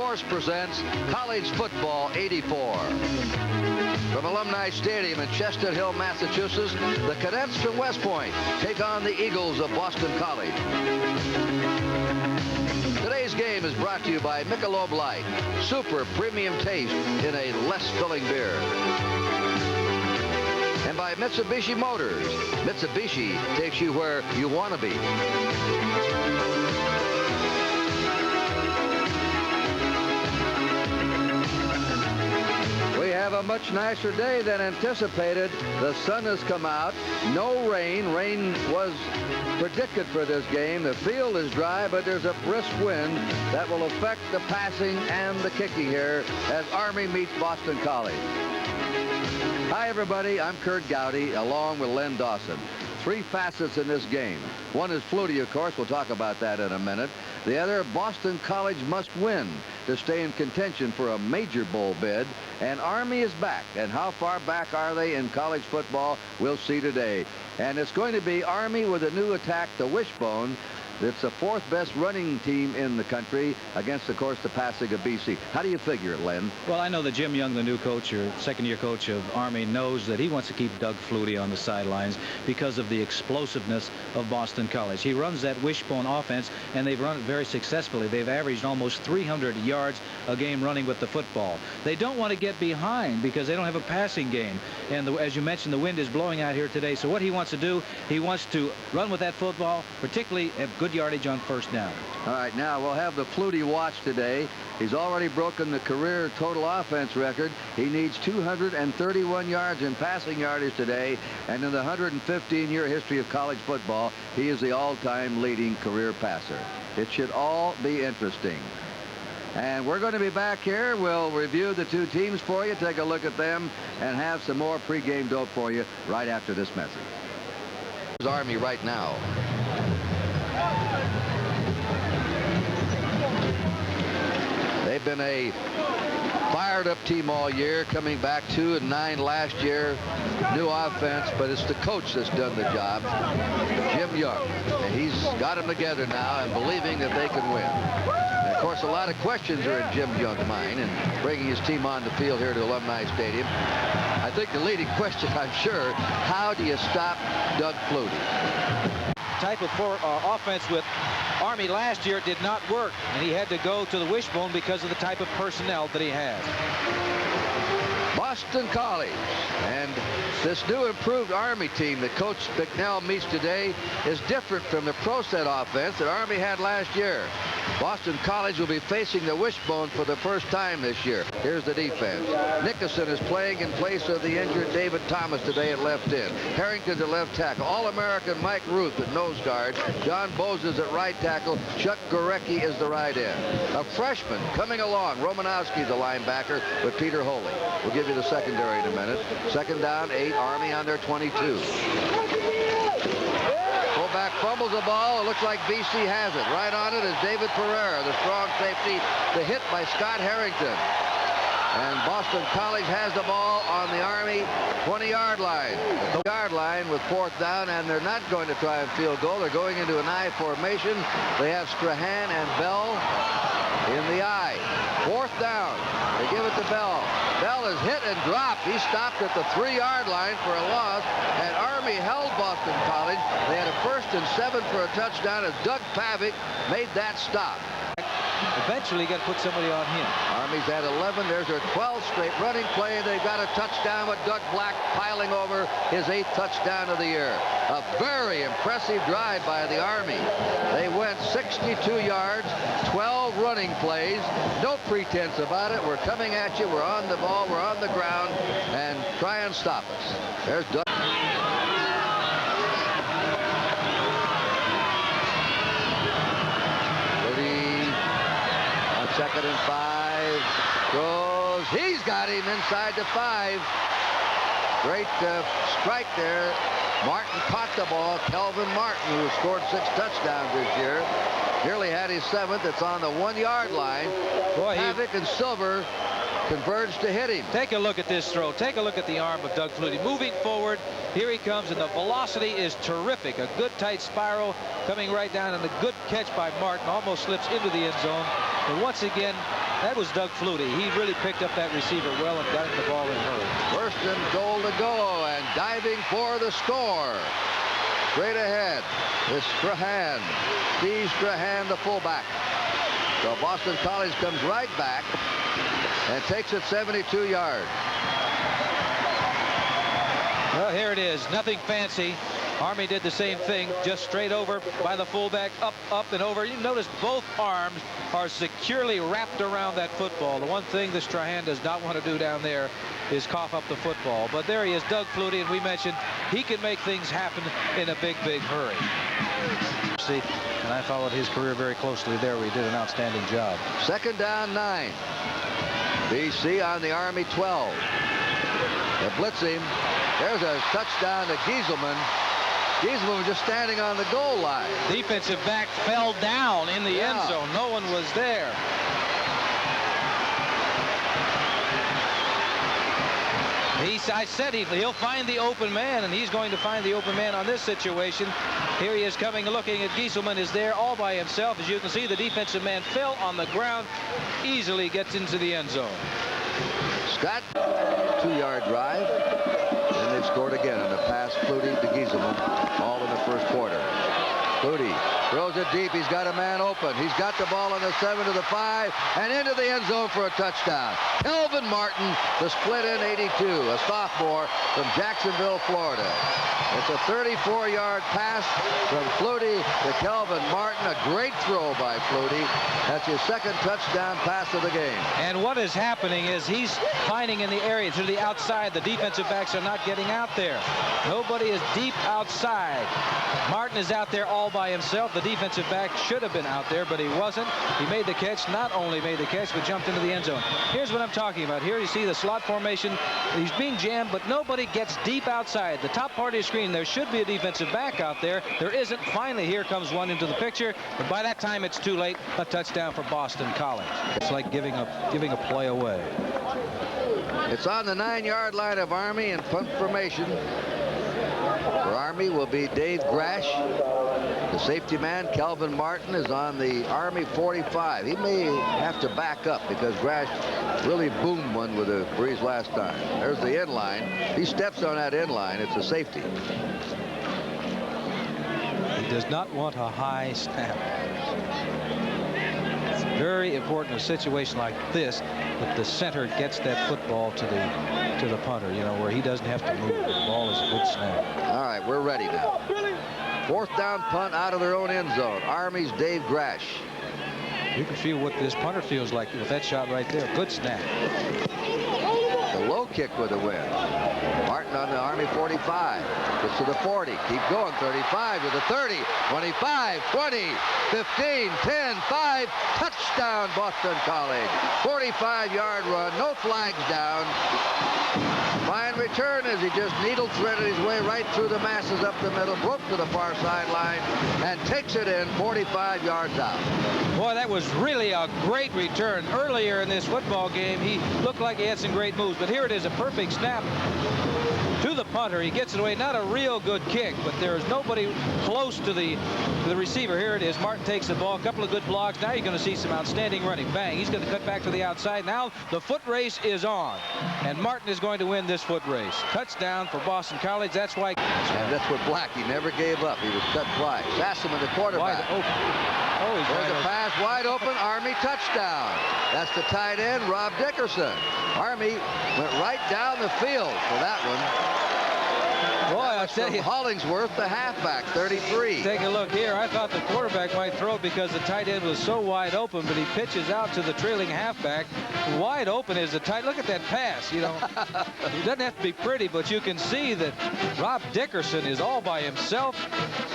Force presents College Football 84. From Alumni Stadium in Chestnut Hill, Massachusetts, the Cadets from West Point take on the Eagles of Boston College. Today's game is brought to you by Michelob Light, super premium taste in a less filling beer. And by Mitsubishi Motors. Mitsubishi takes you where you want to be. We have a much nicer day than anticipated. The sun has come out. No rain. Rain was predicted for this game. The field is dry, but there's a brisk wind that will affect the passing and the kicking here as Army meets Boston College. Hi, everybody. I'm Curt Gowdy, along with Len Dawson. Three facets in this game. One is Flutie, of course. We'll talk about that in a minute. The other, Boston College must win to stay in contention for a major bowl bid. And Army is back. And how far back are they in college football? We'll see today. And it's going to be Army with a new attack, the wishbone. It's the fourth best running team in the country against, of course, the passing of BC. How do you figure it, Len? Well, I know that Jim Young, the new coach, or second-year coach of Army, knows that he wants to keep Doug Flutie on the sidelines because of the explosiveness of Boston College. He runs that wishbone offense, and they've run it very successfully. They've averaged almost 300 yards a game running with the football. They don't want to get behind because they don't have a passing game. And as you mentioned, the wind is blowing out here today. So what he wants to do, he wants to run with that football, particularly at good yardage on first down. All right, now we'll have the Flutie watch today. He's already broken the career total offense record. He needs 231 yards in passing yardage today, and in the 115-year history of college football, he is the all-time leading career passer. It should all be interesting. And we're going to be back here. We'll review the two teams for you, take a look at them, and have some more pregame dope for you right after this message. Army right now. They've been a fired-up team all year, coming back 2-9 last year. New offense, but it's the coach that's done the job, Jim Young. And he's got them together now and believing that they can win. And of course, a lot of questions are in Jim Young's mind and bringing his team on the field here to Alumni Stadium. I think the leading question, I'm sure, how do you stop Doug Flutie? Type of offense with Army last year did not work, and he had to go to the wishbone because of the type of personnel that he has. Boston College, and this new improved Army team that Coach McNell meets today is different from the pro set offense that Army had last year. Boston College will be facing the wishbone for the first time this year. Here's the defense. Nickerson is playing in place of the injured David Thomas today at left end. Harrington's at left tackle. All-American Mike Ruth at nose guard. John Boza's at right tackle. Chuck Gorecki is the right end. A freshman coming along. Romanowski's the linebacker with Peter Holy. We'll give you the secondary in a minute. Second down, 8. Army on their 22. Fullback fumbles the ball. It looks like BC has it. Right on it is David Pereira, the strong safety. The hit by Scott Harrington. And Boston College has the ball on the Army 20-yard line. The yard line with fourth down, and they're not going to try and field goal. They're going into an I formation. They have Strahan and Bell in the I. Fourth down. They give it to Bell. Bell is hit and dropped. He stopped at the 3-yard line for a loss, and Army held Boston College. They had a 1st and 7 for a touchdown as Doug Pavick made that stop. Eventually, you got to put somebody on him. Army's at 11. There's their 12th straight running play. They've got a touchdown with Doug Black piling over his 8th touchdown of the year. A very impressive drive by the Army. They went 62 yards, 12 running plays. No pretense about it. We're coming at you. We're on the ball. We're on the ground. And try and stop us. There's Doug. Second and 5. Goes. He's got him inside the 5. Great strike there. Martin caught the ball. Kelvin Martin, who has scored 6 touchdowns this year, nearly had his 7th. It's on the 1-yard line. Boy, Pavick and Silver converged to hit him. Take a look at this throw. Take a look at the arm of Doug Flutie. Moving forward. Here he comes, and the velocity is terrific. A good tight spiral coming right down, and a good catch by Martin. Almost slips into the end zone. But once again, That was Doug Flutie. He really picked up that receiver well and got him the ball in a hurry. First and goal to go, and diving for the score. Straight ahead is Strahan. Steve Strahan, the fullback. So Boston College comes right back and takes it 72 yards. Well, here it is. Nothing fancy. Army did the same thing, just straight over by the fullback, up, up, and over. You notice both arms are securely wrapped around that football. The one thing that Strahan does not want to do down there is cough up the football. But there he is, Doug Flutie, and we mentioned he can make things happen in a big, big hurry. See, and I followed his career very closely there, where he did an outstanding job. Second down, 9. BC on the Army 12. They blitz him. There's a touchdown to Gieselman. Gieselman was just standing on the goal line. Defensive back fell down in the end zone. No one was there. I said he'll find the open man, and he's going to find the open man on this situation. Here he is coming, looking at Gieselman, is there all by himself. As you can see, the defensive man fell on the ground, easily gets into the end zone. Scott, 2-yard drive, and they've scored again on the pass. Flutie to Gieselman, all in the first quarter. Flutie throws it deep. He's got a man open. He's got the ball on the 7 to the 5 and into the end zone for a touchdown. Kelvin Martin, the split end 82, a sophomore from Jacksonville, Florida. It's a 34-yard pass from Flutie to Kelvin Martin. A great throw by Flutie. That's his second touchdown pass of the game. And what is happening is he's finding in the area to the outside. The defensive backs are not getting out there. Nobody is deep outside. Martin is out there all by himself. The defensive back should have been out there, but he wasn't. He made the catch, not only made the catch, but jumped into the end zone. Here's what I'm talking about. Here you see the slot formation. He's being jammed, but nobody gets deep outside. The top part of your screen, there should be a defensive back out there. There isn't. Finally, here comes one into the picture, but by that time, it's too late. A touchdown for Boston College. It's like giving a play away. It's on the 9-yard line of Army in punt formation. For Army will be Dave Grash. The safety man, Kelvin Martin, is on the Army 45. He may have to back up because Grash really boomed one with a breeze last time. There's the end line. He steps on that end line. It's a safety. He does not want a high snap. It's very important in a situation like this that the center gets that football to the punter, you know, where he doesn't have to move. The ball is a good snap. All right, we're ready now. 4th down punt out of their own end zone. Army's Dave Grash. You can feel what this punter feels like with that shot right there. Good snap. The low kick with a win. Martin on the Army 45. Gets to the 40. Keep going. 35 to the 30. 25, 20, 15, 10, 5. Touchdown, Boston College. 45-yard run. No flags down. Fine return as he just needle threaded his way right through the masses up the middle, broke to the far sideline, and takes it in 45 yards out. Boy, that was really a great return. Earlier in this football game, he looked like he had some great moves, but here it is, a perfect snap to the punter. He gets it away. Not a real good kick, but there is nobody close to the receiver. Here it is. Martin takes the ball. A couple of good blocks. Now you're going to see some outstanding running. Bang. He's going to cut back to the outside. Now the foot race is on, and Martin is going to win this foot race. Touchdown for Boston College. That's why. And that's what Black. He never gave up. He was cut twice. Sassaman, the quarterback. Wide open. Oh, he's there's wide a pass wide open. Army touchdown. That's the tight end, Rob Dickerson. Army went right down the field for that one. Boy, I tell you, Hollingsworth, the halfback, 33. Take a look here. I thought the quarterback might throw it because the tight end was so wide open, but he pitches out to the trailing halfback. Wide open is the tight. Look at that pass. You know, he doesn't have to be pretty, but you can see that Rob Dickerson is all by himself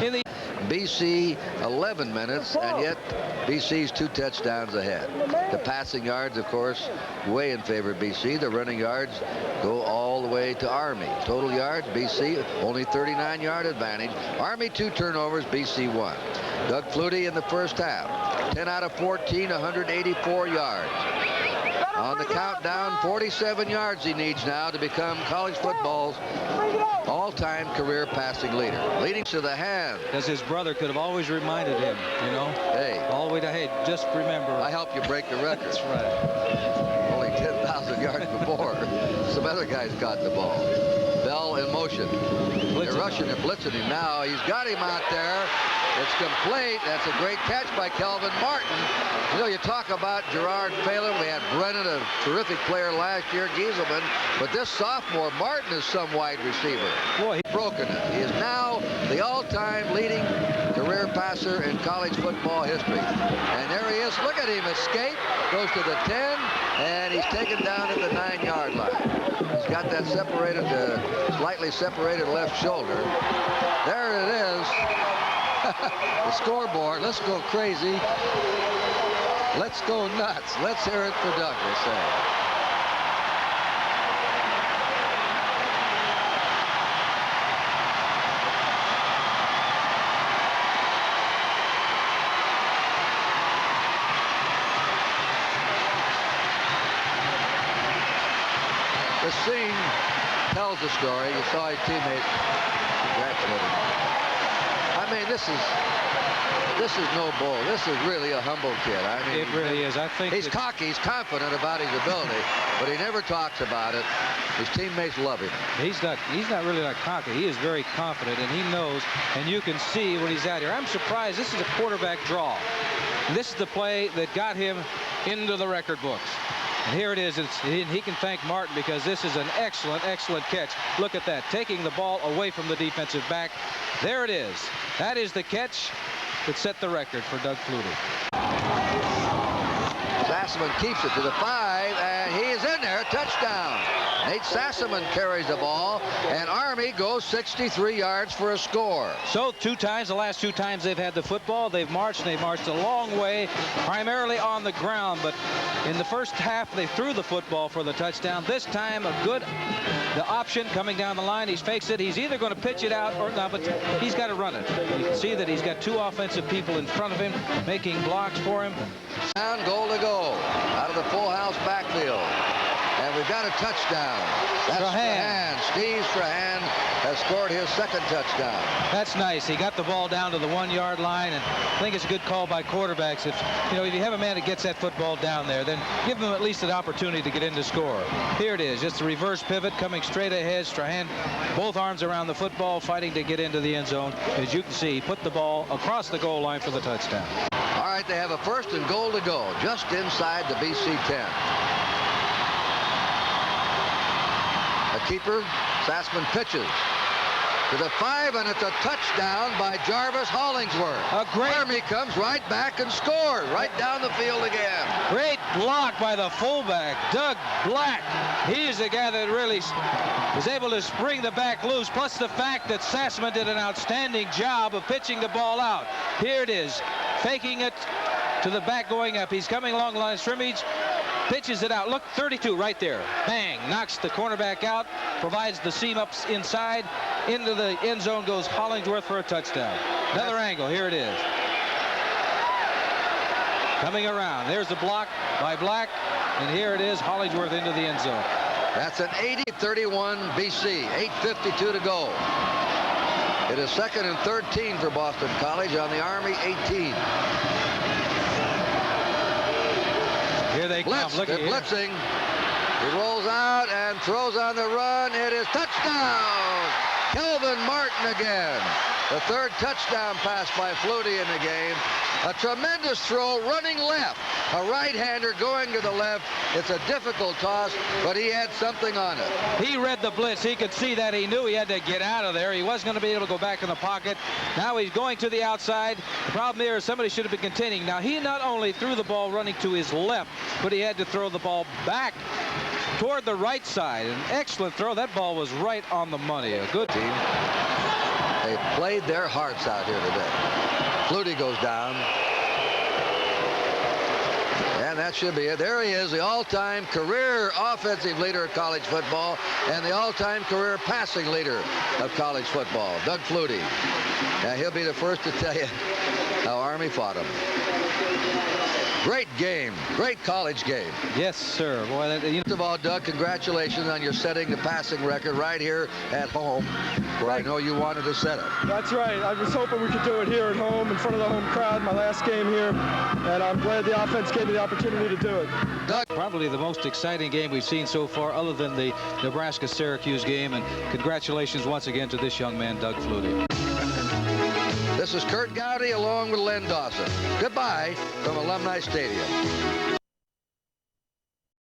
in the. BC 11 minutes, and yet BC's 2 touchdowns ahead. The passing yards, of course, way in favor of BC. The running yards go all the way to Army. Total yards, BC only 39-yard advantage. Army 2 turnovers, BC 1. Doug Flutie in the first half. 10 out of 14, 184 yards. on the countdown. 47 yards he needs now to become college football's all-time career passing leader. Leading to the hand. Because his brother could have always reminded him, you know. Hey. All the way to, hey, just remember. I helped you break the record. That's right. Only 10,000 yards before. Some other guys got the ball. Bell in motion. They're rushing and blitzing him now. He's got him out there. It's complete. That's a great catch by Kelvin Martin. You know, you talk about Gerard Phelan. We had Brennan, a terrific player last year, Gieselman. But this sophomore, Martin, is some wide receiver. Boy, He's broken it. He is now the all-time leading career passer in college football history. And there he is. Look at him escape. Goes to the 10, and he's taken down at the 9-yard line. He's got that separated, slightly separated left shoulder. There it is. The scoreboard. Let's go crazy. Let's go nuts. Let's hear it for Doug, they say. The scene tells the story. You saw his teammate congratulating him. I mean, this is no bull. This is really a humble kid. I mean, it really is. I think he's cocky. He's confident about his ability, but he never talks about it. His teammates love him. He's not really not cocky. He is very confident, and he knows, and you can see when he's out here. I'm surprised. This is a quarterback draw. And this is the play that got him into the record books. And here it is. He can thank Martin because this is an excellent, excellent catch. Look at that, taking the ball away from the defensive back. There it is. That is the catch that set the record for Doug Flutie. Sassaman keeps it to the 5, and he is in there. Touchdown. Nate Sassaman carries the ball, and Army goes 63 yards for a score. So the last two times they've had the football, they've marched a long way, primarily on the ground, but in the first half they threw the football for the touchdown. This time the option coming down the line. He fakes it. He's either going to pitch it out or not, but he's got to run it. You can see that he's got two offensive people in front of him making blocks for him. Down, goal to go out of the full house backfield. And we've got a touchdown. That's Strahan. Steve Strahan has scored his second touchdown. That's nice. He got the ball down to the 1-yard line, and I think it's a good call by quarterbacks. If you have a man that gets that football down there, then give him at least an opportunity to get in to score. Here it is, just a reverse pivot coming straight ahead. Strahan, both arms around the football, fighting to get into the end zone. As you can see, he put the ball across the goal line for the touchdown. All right, they have a first and goal to go, just inside the BC 10. A keeper, Sassman pitches to the 5, and it's a touchdown by Jarvis Hollingsworth. Army comes right back and scores right down the field again. Great block by the fullback, Doug Black. He's the guy that really was able to spring the back loose, plus the fact that Sassman did an outstanding job of pitching the ball out. Here it is, faking it to the back going up. He's coming along the line of scrimmage. Pitches it out. Look, 32 right there. Bang. Knocks the cornerback out. Provides the seam up inside. Into the end zone goes Hollingsworth for a touchdown. Another angle. Here it is. Coming around. There's the block by Black. And here it is. Hollingsworth into the end zone. That's an 80-31 BC. 8:52 to go. It is 2nd and 13 for Boston College on the Army 18. Here they come. Look at blitzing. He rolls out and throws on the run. It is touchdown. Kelvin Martin again. The third touchdown pass by Flutie in the game. A tremendous throw running left. A right-hander going to the left. It's a difficult toss, but he had something on it. He read the blitz. He could see that. He knew he had to get out of there. He wasn't going to be able to go back in the pocket. Now he's going to the outside. The problem here is somebody should have been containing. Now he not only threw the ball running to his left, but he had to throw the ball back toward the right side. An excellent throw. That ball was right on the money. A good team. They played their hearts out here today. Flutie goes down. And that should be it. There he is, the all-time career offensive leader of college football and the all-time career passing leader of college football, Doug Flutie. Now, he'll be the first to tell you how Army fought him. Great game. Great college game. Yes, sir. Boy, First of all, Doug, congratulations on your setting the passing record right here at home, where I know you wanted to set it. That's right. I was hoping we could do it here at home in front of the home crowd, my last game here, and I'm glad the offense gave me the opportunity to do it. Doug, probably the most exciting game we've seen so far, other than the Nebraska-Syracuse game, and congratulations once again to this young man, Doug Flutie. this is Curt Gowdy along with Len Dawson. Goodbye from Alumni Stadium.